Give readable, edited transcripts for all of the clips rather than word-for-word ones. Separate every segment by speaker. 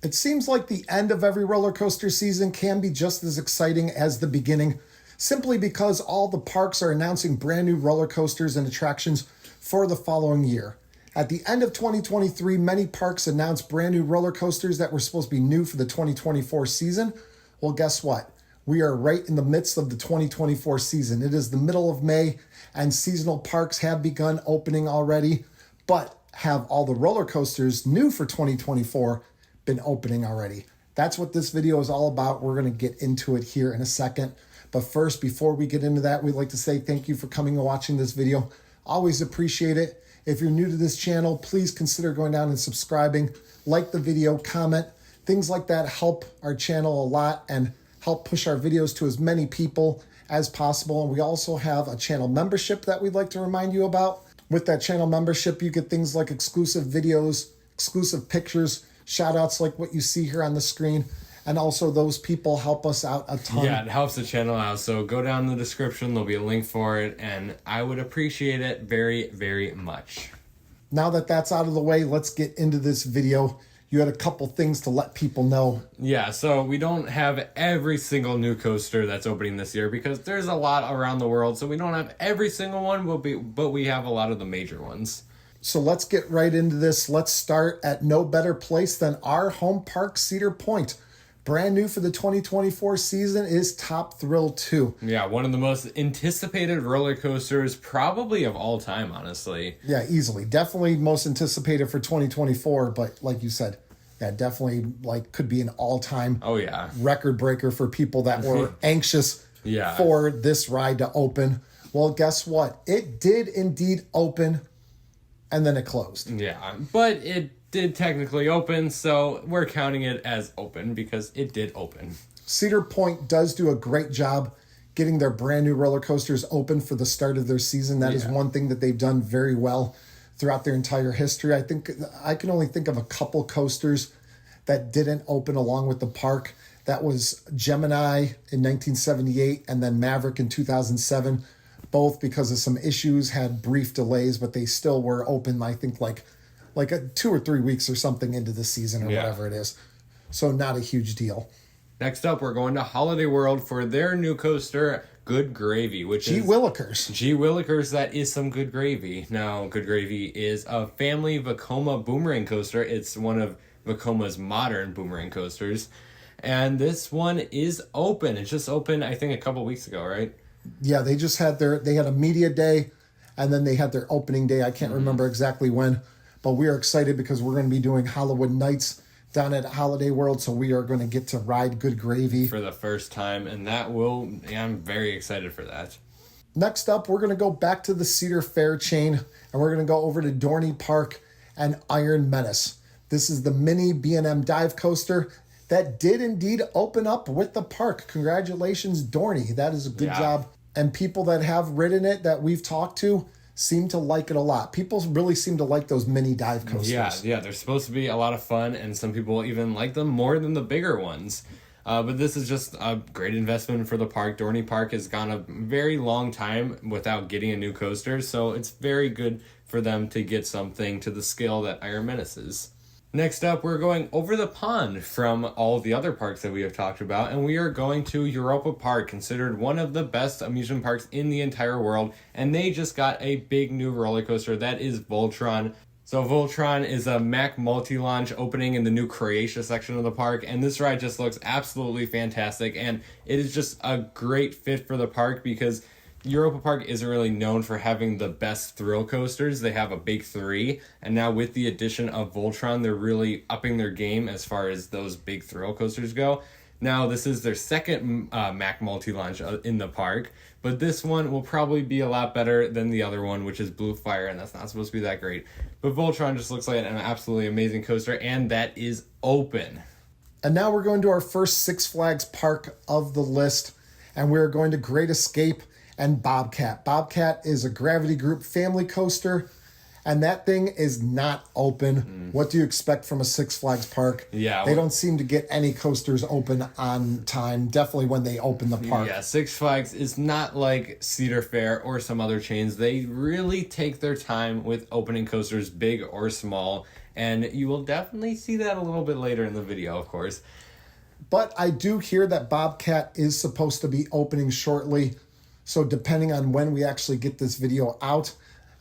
Speaker 1: It seems like the end of every roller coaster season can be just as exciting as the beginning, simply because all the parks are announcing brand new roller coasters and attractions for the following year. At the end of 2023, many parks announced brand new roller coasters that were supposed to be new for the 2024 season. Well, guess what? We are right in the midst of the 2024 season. It is the middle of May, and seasonal parks have begun opening already, but have all the roller coasters new for 2024 been opening already? That's what this video is all about. We're going to get into it here in a second. But first, before we get into that, we'd like to say thank you for coming and watching this video. Always appreciate it. If you're new to this channel, please consider going down and subscribing, like the video, comment. Things like that help our channel a lot and help push our videos to as many people as possible. And we also have a channel membership that we'd like to remind you about. With that channel membership, you get things like exclusive videos, exclusive pictures, shout outs like what you see here on the screen. And also those people help us out a ton.
Speaker 2: Yeah, it helps the channel out. So go down in the description. There'll be a link for it. And I would appreciate it very, very much.
Speaker 1: Now that that's out of the way, let's get into this video. You had a couple things to let people know.
Speaker 2: Yeah, so we don't have every single new coaster that's opening this year because there's a lot around the world. So we don't have every single one, but we have a lot of the major ones.
Speaker 1: So let's get right into this. Let's start at no better place than our home park, Cedar Point. Brand new for the 2024 season is Top Thrill 2.
Speaker 2: Yeah, one of the most anticipated roller coasters probably of all time, honestly.
Speaker 1: Yeah, easily. Definitely most anticipated for 2024, but like you said, yeah, definitely could be an all-time record breaker for people that were anxious for this ride to open. Well, guess what? It did indeed open, and then it closed.
Speaker 2: Yeah, but it did technically open, so we're counting it as open because it did open.
Speaker 1: Cedar Point does do a great job getting their brand new roller coasters open for the start of their season. That is one thing that they've done very well throughout their entire history. I think I can only think of a couple coasters that didn't open along with the park. That was Gemini in 1978 and then Maverick in 2007. Both because of some issues had brief delays, but they still were open, I think, like 2 or 3 weeks or something into the season or whatever it is. So not a huge deal.
Speaker 2: Next up, we're going to Holiday World for their new coaster, Good Gravy, which
Speaker 1: Gee
Speaker 2: is...
Speaker 1: Willikers.
Speaker 2: Gee Willikers, that is some good gravy. Now, Good Gravy is a family Vekoma boomerang coaster. It's one of Vekoma's modern boomerang coasters. And this one is open. It just opened, I think, a couple weeks ago, right?
Speaker 1: Yeah, they just had a media day, and then they had their opening day. I can't remember exactly when. But we are excited because we're going to be doing Hollywood Nights down at Holiday World, so we are going to get to ride Good Gravy
Speaker 2: for the first time, and I'm very excited for that.
Speaker 1: Next up, we're going to go back to the Cedar Fair chain, and we're going to go over to Dorney Park and Iron Menace. This is the mini B&M dive coaster that did indeed open up with the park. Congratulations, Dorney. That is a good job. And people that have ridden it that we've talked to seem to like it a lot. People really seem to like those mini dive coasters.
Speaker 2: Yeah, they're supposed to be a lot of fun, and some people even like them more than the bigger ones. But this is just a great investment for the park. Dorney Park has gone a very long time without getting a new coaster, so it's very good for them to get something to the scale that Iron Menace is. Next up, we're going over the pond from all the other parks that we have talked about, and we are going to Europa Park, considered one of the best amusement parks in the entire world, and they just got a big new roller coaster that is Voltron. So Voltron is a Mack multi-launch opening in the new Croatia section of the park, and this ride just looks absolutely fantastic, and it is just a great fit for the park because Europa Park isn't really known for having the best thrill coasters. They have a big three, and now with the addition of Voltron, they're really upping their game as far as those big thrill coasters go. Now, this is their second Mack multi-launch in the park, but this one will probably be a lot better than the other one, which is Blue Fire, and that's not supposed to be that great. But Voltron just looks like an absolutely amazing coaster, and that is open.
Speaker 1: And now we're going to our first Six Flags park of the list, and we're going to Great Escape and Bobcat. Bobcat is a Gravity Group family coaster, and that thing is not open. What do you expect from a Six Flags park?
Speaker 2: Yeah.
Speaker 1: They don't seem to get any coasters open on time, definitely when they open the park.
Speaker 2: Yeah, Six Flags is not like Cedar Fair or some other chains. They really take their time with opening coasters, big or small, And you will definitely see that a little bit later in the video, of course.
Speaker 1: But I do hear that Bobcat is supposed to be opening shortly. So depending on when we actually get this video out,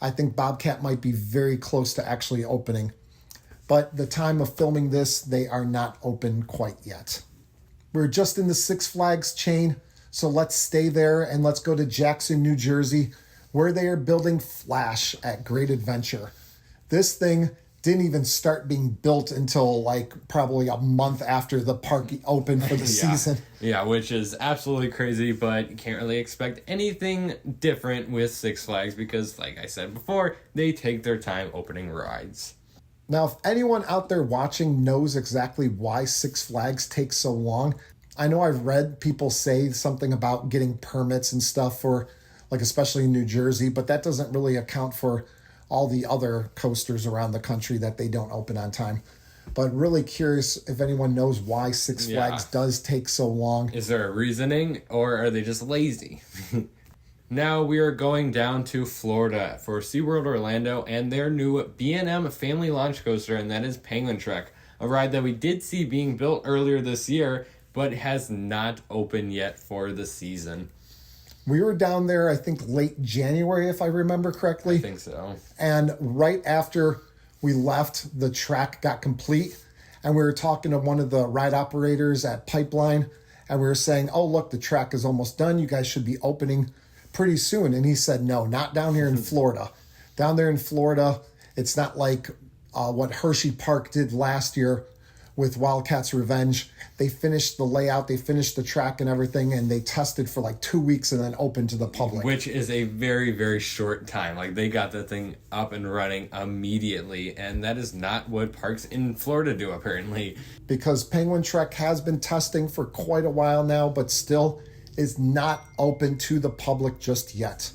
Speaker 1: I think Bobcat might be very close to actually opening. But the time of filming this, they are not open quite yet. We're just in the Six Flags chain, so let's stay there and let's go to Jackson, New Jersey, where they are building Flash at Great Adventure. This thing didn't even start being built until like probably a month after the park opened for the season.
Speaker 2: Yeah, which is absolutely crazy, but you can't really expect anything different with Six Flags because, like I said before, they take their time opening rides.
Speaker 1: Now, if anyone out there watching knows exactly why Six Flags takes so long, I know I've read people say something about getting permits and stuff for, like, especially in New Jersey, but that doesn't really account for all the other coasters around the country that they don't open on time. But really curious if anyone knows why Six Flags does take so long.
Speaker 2: Is there a reasoning, or are they just lazy? Now we are going down to Florida for SeaWorld Orlando and their new B&M family launch coaster, and that is Penguin Trek, a ride that we did see being built earlier this year, but has not opened yet for the season.
Speaker 1: We were down there, I think, late January, if I remember correctly.
Speaker 2: I think so.
Speaker 1: And right after we left, the track got complete, and we were talking to one of the ride operators at Pipeline, and we were saying, oh, look, the track is almost done. You guys should be opening pretty soon. And he said, no, not down here in Florida. Down there in Florida, it's not like what Hershey Park did last year with Wildcats Revenge. They finished the layout, they finished the track and everything, and they tested for like 2 weeks and then opened to the public.
Speaker 2: Which is a very, very short time. Like, they got the thing up and running immediately, and that is not what parks in Florida do, apparently.
Speaker 1: Because Penguin Trek has been testing for quite a while now, but still is not open to the public just yet.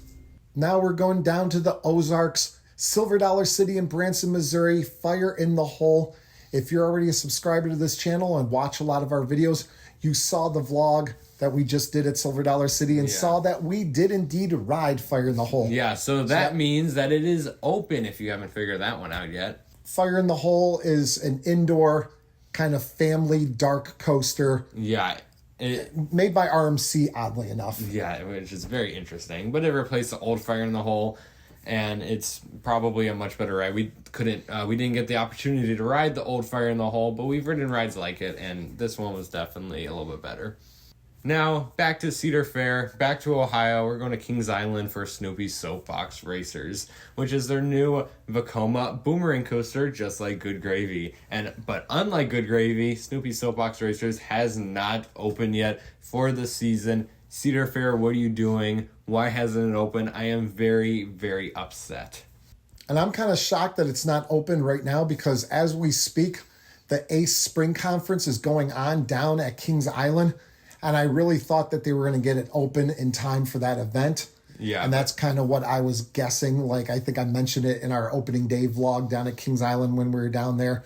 Speaker 1: Now we're going down to the Ozarks, Silver Dollar City in Branson, Missouri, Fire in the Hole. If you're already a subscriber to this channel and watch a lot of our videos, you saw the vlog that we just did at Silver Dollar City and saw that we did indeed ride Fire in the Hole.
Speaker 2: Yeah, so that means that it is open if you haven't figured that one out yet.
Speaker 1: Fire in the Hole is an indoor kind of family dark coaster.
Speaker 2: Yeah.
Speaker 1: Made by RMC, oddly enough.
Speaker 2: Yeah, which is very interesting. But it replaced the old Fire in the Hole, and it's probably a much better ride. We didn't get the opportunity to ride the old Fire in the Hole, but we've ridden rides like it, and this one was definitely a little bit better. Now, back to Cedar Fair, back to Ohio. We're going to Kings Island for Snoopy's Soapbox Racers, which is their new Vekoma boomerang coaster, just like Good Gravy. But unlike Good Gravy, Snoopy's Soapbox Racers has not opened yet for the season. Cedar Fair, what are you doing? Why hasn't it opened? I am very, very upset.
Speaker 1: And I'm kind of shocked that it's not open right now because as we speak, the ACE Spring Conference is going on down at Kings Island. And I really thought that they were going to get it open in time for that event.
Speaker 2: Yeah.
Speaker 1: And that's kind of what I was guessing. Like, I think I mentioned it in our opening day vlog down at Kings Island when we were down there.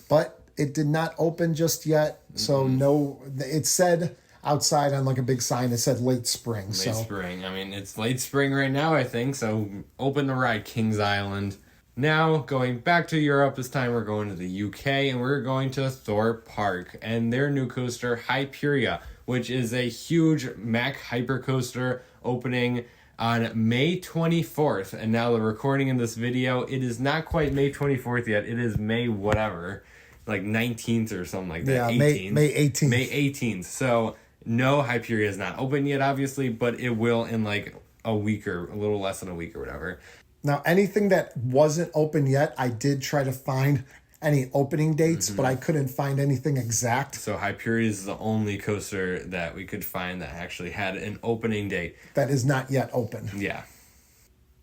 Speaker 1: But it did not open just yet. So no, it said outside on like a big sign, it said late spring.
Speaker 2: Late spring. I mean, it's late spring right now, I think. So open the ride, Kings Island. Now, going back to Europe, this time we're going to the UK and we're going to Thorpe Park and their new coaster, Hyperia, which is a huge Mack hypercoaster opening on May 24th. And now the recording in this video, it is not quite May 24th yet. It is May whatever, like 19th or something like that.
Speaker 1: Yeah, 18th. May 18th.
Speaker 2: May 18th. So no, Hyperia is not open yet, obviously, but it will in like a week or a little less than a week or whatever.
Speaker 1: Now, anything that wasn't open yet, I did try to find any opening dates, but I couldn't find anything exact.
Speaker 2: So Hyperia is the only coaster that we could find that actually had an opening date.
Speaker 1: That is not yet open.
Speaker 2: Yeah.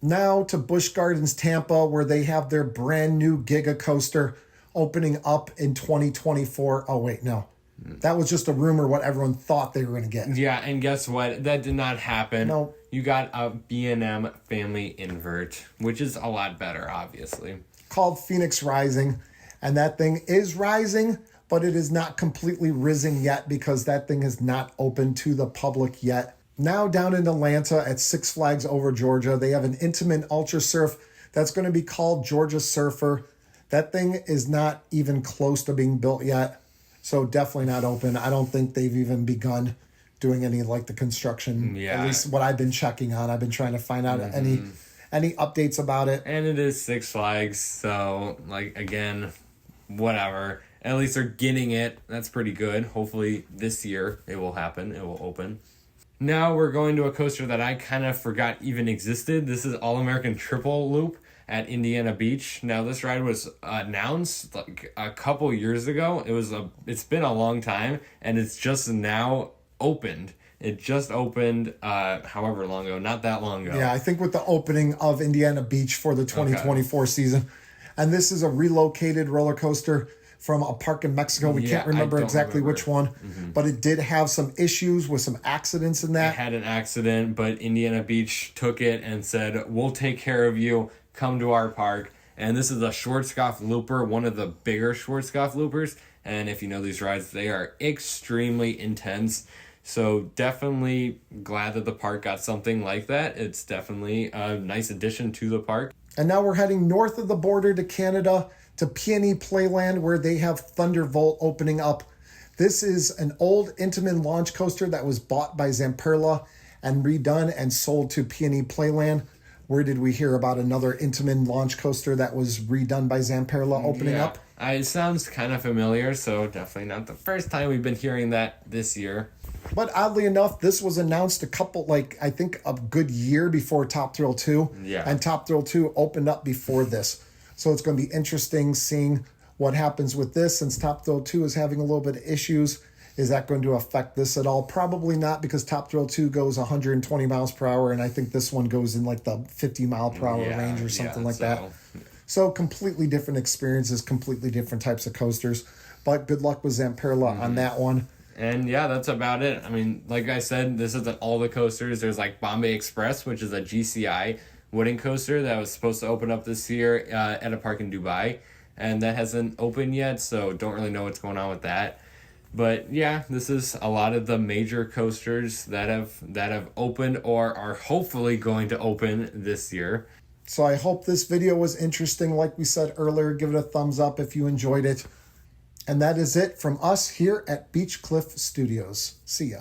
Speaker 1: Now to Busch Gardens Tampa, where they have their brand new Giga coaster opening up in 2024. Oh, wait, no. That was just a rumor what everyone thought they were going to get.
Speaker 2: Yeah, and guess what? That did not happen.
Speaker 1: No.
Speaker 2: You got a B&M family invert, which is a lot better, obviously.
Speaker 1: Called Phoenix Rising. And that thing is rising, but it is not completely risen yet because that thing is not open to the public yet. Now down in Atlanta at Six Flags Over Georgia, they have an intimate ultra surf that's going to be called Georgia Surfer. That thing is not even close to being built yet. So definitely not open. I don't think they've even begun doing any like the construction.
Speaker 2: Yeah.
Speaker 1: At least what I've been checking on. I've been trying to find out any updates about it.
Speaker 2: And it is Six Flags, so like again, whatever. At least they're getting it. That's pretty good. Hopefully this year it will happen. It will open. Now we're going to a coaster that I kind of forgot even existed. This is All American Triple Loop at Indiana Beach. Now this ride was announced like a couple years ago. It's been a long time, and it's just now opened. It just opened however long ago, not that long ago.
Speaker 1: Yeah, I think with the opening of Indiana Beach for the 2024 season. And this is a relocated roller coaster from a park in Mexico. We can't remember exactly which one, but it did have some issues with some accidents in that.
Speaker 2: It had an accident, but Indiana Beach took it and said, we'll take care of you. Come to our park. And this is a Schwarzkopf looper, one of the bigger Schwarzkopf loopers. And if you know these rides, they are extremely intense. So definitely glad that the park got something like that. It's definitely a nice addition to the park.
Speaker 1: And now we're heading north of the border to Canada to Peony Playland, where they have Thunderbolt opening up. This is an old Intamin launch coaster that was bought by Zamperla and redone and sold to Peony Playland. Where did we hear about another Intamin launch coaster that was redone by Zamperla opening up?
Speaker 2: It sounds kind of familiar, so definitely not the first time we've been hearing that this year.
Speaker 1: But oddly enough, this was announced I think a good year before Top Thrill 2.
Speaker 2: Yeah.
Speaker 1: And Top Thrill 2 opened up before this. So it's going to be interesting seeing what happens with this, since Top Thrill 2 is having a little bit of issues. Is that going to affect this at all? Probably not, because Top Thrill 2 goes 120 miles per hour, and I think this one goes in like the 50 mile per hour range or something like that. So completely different experiences, completely different types of coasters. But good luck with Zamperla on that one.
Speaker 2: And yeah, that's about it. I mean, like I said, this isn't all the coasters. There's like Bombay Express, which is a GCI wooden coaster that was supposed to open up this year at a park in Dubai. And that hasn't opened yet, so don't really know what's going on with that. But yeah, this is a lot of the major coasters that have opened or are hopefully going to open this year.
Speaker 1: So I hope this video was interesting. Like we said earlier, give it a thumbs up if you enjoyed it. And that is it from us here at Beach Cliff Studios. See ya.